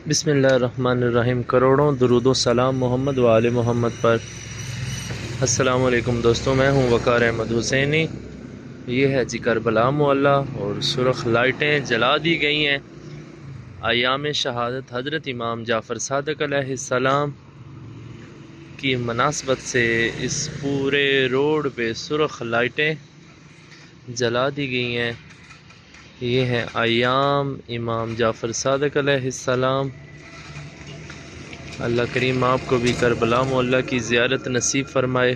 بسم اللہ الرحمن الرحیم۔ کروڑوں درود و سلام محمد و آل محمد پر۔ السلام علیکم دوستوں، میں ہوں وقار احمد حسینی۔ یہ ہے جی کربلا معلیٰ اور سرخ لائٹیں جلا دی گئی ہیں۔ ایام شہادت حضرت امام جعفر صادق علیہ السلام کی مناسبت سے اس پورے روڈ پہ سرخ لائٹیں جلا دی گئی ہیں۔ یہ ہے ایام امام جعفر صادق علیہ السلام۔ اللہ کریم آپ کو بھی کربلا معلیٰ کی زیارت نصیب فرمائے۔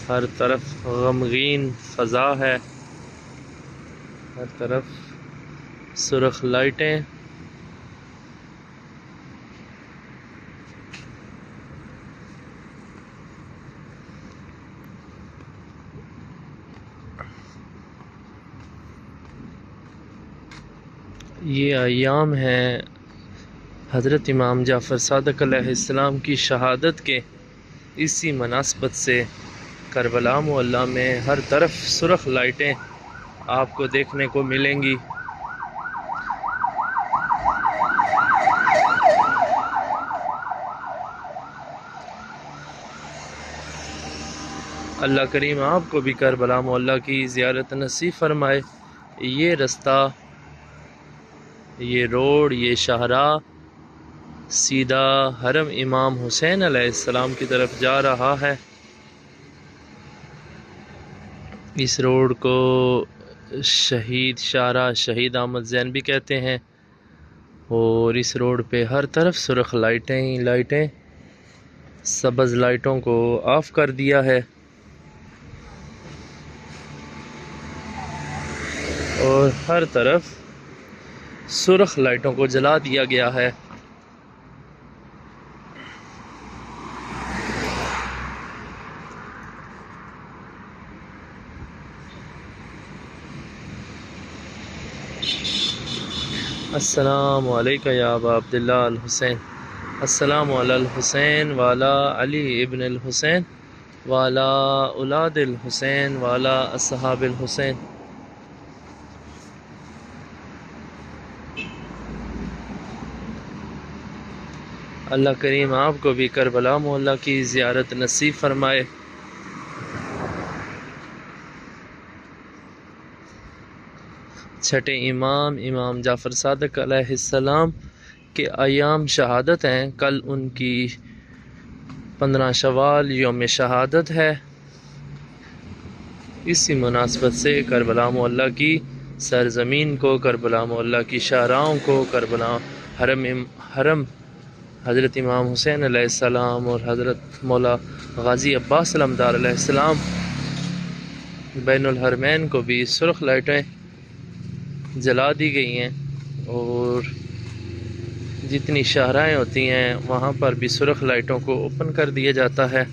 ہر طرف غمگین فضا ہے، ہر طرف سرخ لائٹیں۔ یہ ایام ہیں حضرت امام جعفر صادق علیہ السلام کی شہادت کے۔ اسی مناسبت سے کربلا معلیٰ میں ہر طرف سرخ لائٹیں آپ کو دیکھنے کو ملیں گی۔ اللہ کریم آپ کو بھی کربلا معلیٰ کی زیارت نصیب فرمائے۔ یہ رستہ، یہ روڈ، یہ شاہراہ سیدھا حرم امام حسین علیہ السلام کی طرف جا رہا ہے۔ اس روڈ کو شہید شاہراہ شہید احمد زین بھی کہتے ہیں، اور اس روڈ پہ ہر طرف سرخ لائٹیں ہی لائٹیں، سبز لائٹوں کو آف کر دیا ہے اور ہر طرف سرخ لائٹوں کو جلا دیا گیا ہے۔ السلام علیکم یا ابا عبداللہ الحسین، السلام علی الحسین والا علی ابن الحسین والا اولاد الحسین والا اصحاب الحسین۔ اللہ کریم آپ کو بھی کربلا معلیٰ کی زیارت نصیب فرمائے۔ چھٹے امام امام جعفر صادق علیہ السلام کے ایام شہادت ہیں۔ کل ان کی 15 شوال یوم شہادت ہے۔ اسی مناسبت سے کربلا معلیٰ کی سرزمین کو، کربلا معلیٰ کی شاہراہوں کو، کربلا حرم حضرت امام حسین علیہ السلام اور حضرت مولا غازی عباس علمدار علیہ السلام بین الحرمین کو بھی سرخ لائٹیں جلا دی گئی ہیں، اور جتنی شاہراہیں ہوتی ہیں وہاں پر بھی سرخ لائٹوں کو اوپن کر دیا جاتا ہے۔